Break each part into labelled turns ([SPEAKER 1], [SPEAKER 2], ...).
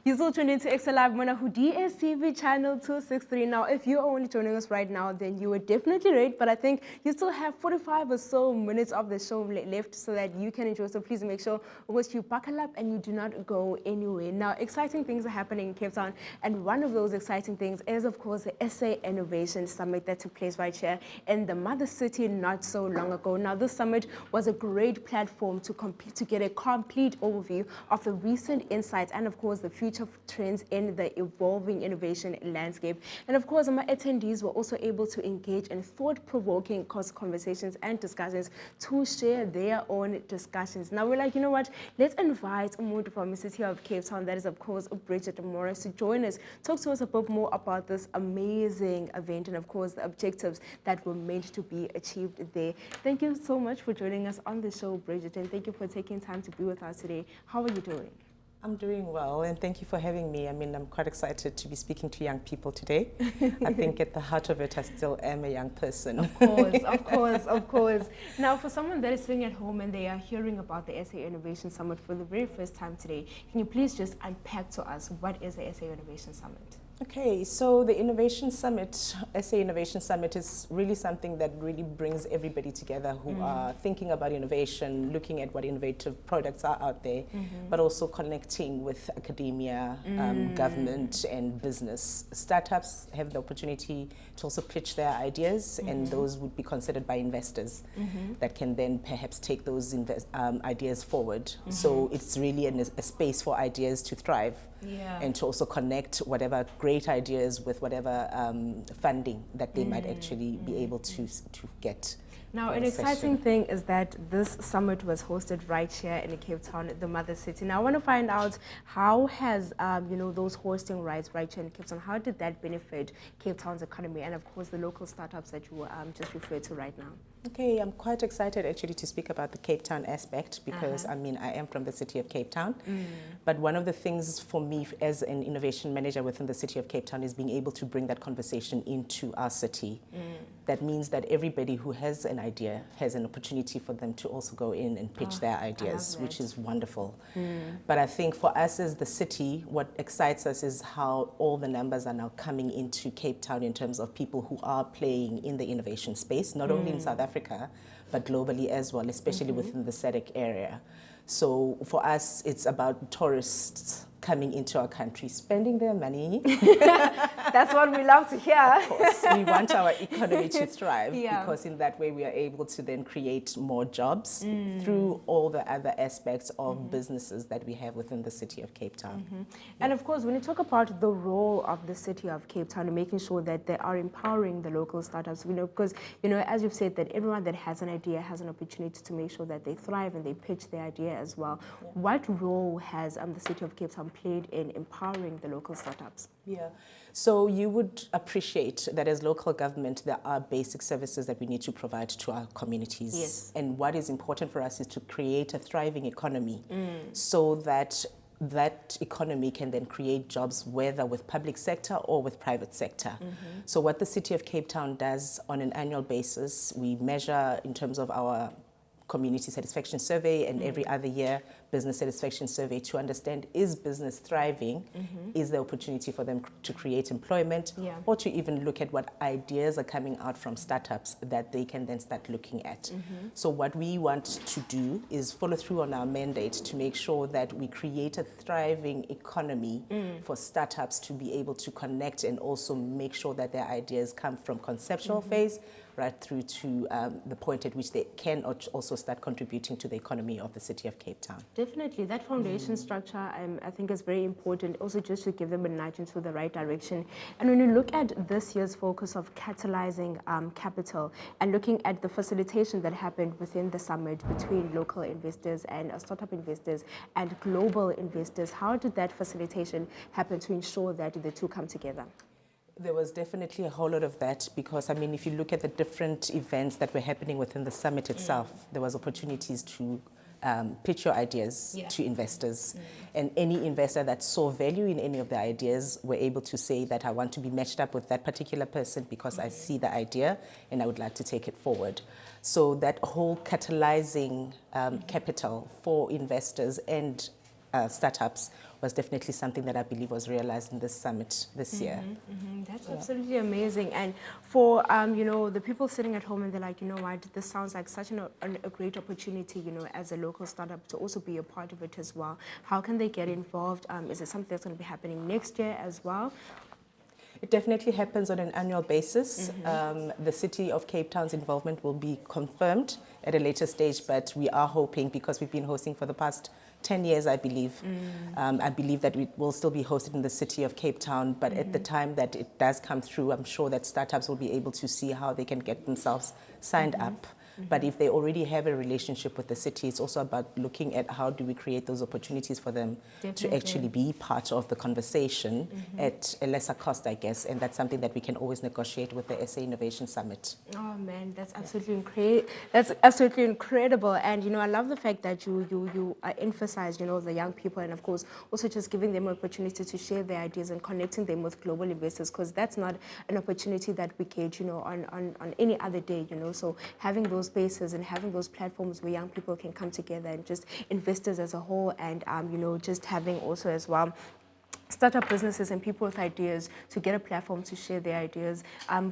[SPEAKER 1] You're still tuned into EKSê Live Mona who DSTV channel 263. Now, if you're only joining us right now, then you were definitely late, but I think you still have 45 or so minutes of the show left so that you can enjoy. So please make sure you buckle up and you do not go anywhere. Now, exciting things are happening in Cape Town, and one of those exciting things is, of course, the EKSê Innovation Summit that took place right here in the mother city not so long ago. Now, this summit was a great platform to get a complete overview of the recent insights and, of course, the future trends in the evolving innovation landscape. And of course, my attendees were also able to engage in thought-provoking conversations and discussions to share their own discussions. Now we're like, you know what, let's invite Umuntu from the city of Cape Town, that is of course Bridgette Morris, to join us, talk to us a bit more about this amazing event and of course the objectives that were meant to be achieved there. Thank you so much for joining us on the show, Bridgette, and thank you for taking time to be with us today. How are you doing?
[SPEAKER 2] I'm doing well, and thank you for having me. I mean, I'm quite excited to be speaking to young people today. I think at the heart of it, I still am a young person.
[SPEAKER 1] Of course, of course, of course. Now, for someone that is sitting at home and they are hearing about the EKSê Innovation Summit for the very first time today, can you please just unpack to us what is the EKSê Innovation Summit?
[SPEAKER 2] Okay, so the Innovation Summit, EKSê Innovation Summit, is really something that really brings everybody together who are thinking about innovation, looking at what innovative products are out there, but also connecting with academia, government and business. Startups have the opportunity to also pitch their ideas, and those would be considered by investors that can then perhaps take those ideas forward. So it's really a space for ideas to thrive.
[SPEAKER 1] Yeah.
[SPEAKER 2] And to also connect whatever great ideas with whatever funding that they might actually be able to get.
[SPEAKER 1] Now, an exciting thing is that this summit was hosted right here in Cape Town, the mother city. Now, I want to find out how has, those hosting rights right here in Cape Town, how did that benefit Cape Town's economy and, of course, the local startups that you just referred to right now?
[SPEAKER 2] Okay, I'm quite excited actually to speak about the Cape Town aspect because, I mean, I am from the city of Cape Town. But one of the things for me as an innovation manager within the city of Cape Town is being able to bring that conversation into our city. That means that everybody who has an idea has an opportunity for them to also go in and pitch their ideas, which is wonderful. But I think for us as the city, what excites us is how all the numbers are now coming into Cape Town in terms of people who are playing in the innovation space, not only in South Africa, but globally as well, especially within the SADC area. So for us, it's about tourists coming into our country, spending their money.
[SPEAKER 1] That's what we love to hear.
[SPEAKER 2] Of course, we want our economy to thrive because in that way we are able to then create more jobs through all the other aspects of businesses that we have within the city of Cape Town.
[SPEAKER 1] And of course, when you talk about the role of the city of Cape Town and making sure that they are empowering the local startups, because, as you've said, that everyone that has an idea has an opportunity to make sure that they thrive and they pitch their idea as well. What role has the city of Cape Town played in empowering the local startups?
[SPEAKER 2] Yeah, so you would appreciate that as local government, there are basic services that we need to provide to our communities.
[SPEAKER 1] Yes.
[SPEAKER 2] And what is important for us is to create a thriving economy so that that economy can then create jobs, whether with public sector or with private sector. So what the City of Cape Town does on an annual basis, we measure in terms of our community satisfaction survey and every other year business satisfaction survey to understand, is business thriving? Is there opportunity for them to create employment or to even look at what ideas are coming out from startups that they can then start looking at? So what we want to do is follow through on our mandate to make sure that we create a thriving economy for startups to be able to connect and also make sure that their ideas come from conceptual phase right through to the point at which they can also start contributing to the economy of the city of Cape Town.
[SPEAKER 1] Definitely. That foundation structure, I think, is very important, also just to give them a nudge into the right direction. And when you look at this year's focus of catalyzing capital and looking at the facilitation that happened within the summit between local investors and startup investors and global investors, how did that facilitation happen to ensure that the two come together?
[SPEAKER 2] There was definitely a whole lot of that because, I mean, if you look at the different events that were happening within the summit itself, there was opportunities to pitch your ideas to investors. And any investor that saw value in any of the ideas were able to say that I want to be matched up with that particular person because I see the idea and I would like to take it forward. So that whole catalyzing capital for investors and startups was definitely something that I believe was realized in this summit this year.
[SPEAKER 1] That's absolutely amazing. And for the people sitting at home and they're like, you know what, this sounds like such a great opportunity, as a local startup to also be a part of it as well. How can they get involved? Is it something that's going to be happening next year as well?
[SPEAKER 2] It definitely happens on an annual basis. The City of Cape Town's involvement will be confirmed at a later stage, but we are hoping, because we've been hosting for the past 10 years, I believe. I believe that it will still be hosted in the City of Cape Town, but at the time that it does come through, I'm sure that startups will be able to see how they can get themselves signed up. But if they already have a relationship with the city, it's also about looking at how do we create those opportunities for them to actually be part of the conversation at a lesser cost, I guess. And that's something that we can always negotiate with the SA Innovation Summit.
[SPEAKER 1] Oh man, that's absolutely incredible. And I love the fact that you emphasize the young people, and of course also just giving them an opportunity to share their ideas and connecting them with global investors, because that's not an opportunity that we get on any other day. So having those spaces and having those platforms where young people can come together, and just investors as a whole, and just having also as well startup businesses and people with ideas to get a platform to share their ideas,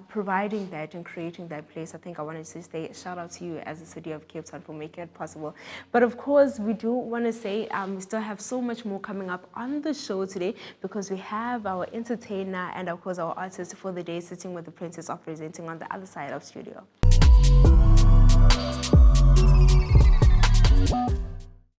[SPEAKER 1] providing that and creating that place. I think I wanted to say shout out to you as the City of Cape Town for making it possible. But of course, we do want to say we still have so much more coming up on the show today, because we have our entertainer and of course our artist for the day sitting with the Princess of Presenting on the other side of studio.